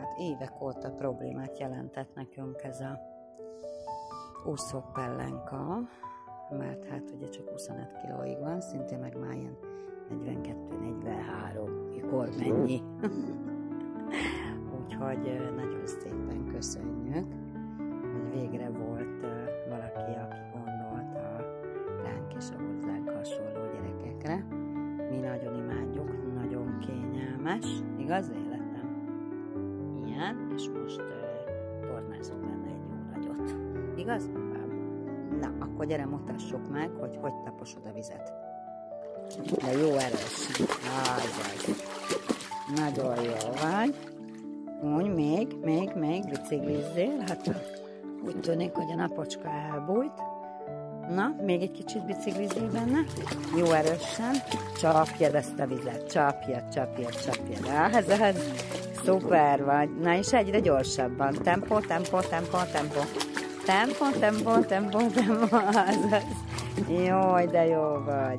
hát évek óta problémát jelentett nekünk ez a úszópellenka, mert hát ugye csak 25 kilóig van, szintén meg már ilyen 42-43, mikor mennyi. Úgyhogy nagyon szépen köszönjük, hogy végre volt valaki, aki gondolt ránk és a hozzánk hasonló gyerekekre. Mi nagyon imádjuk, nagyon kényelmes, igaz életem? Ilyen, és most tornázunk benne egy jó nagyot. Igaz, babám? Na, akkor gyere, mutassuk meg, hogy hogy taposod a vizet. De jó erős. Azaz. Nagyon jó vagy. Úgy, még biciklizzél. Hát úgy tűnik, hogy a napocska elbújt. Na, még egy kicsit biciklizzél benne. Jó erősen. Csapjad ezt a vizet. Csapjad. Azaz. Szuper vagy. Na, és egyre gyorsabban. Tempó. Azaz. Jaj, de jó vagy.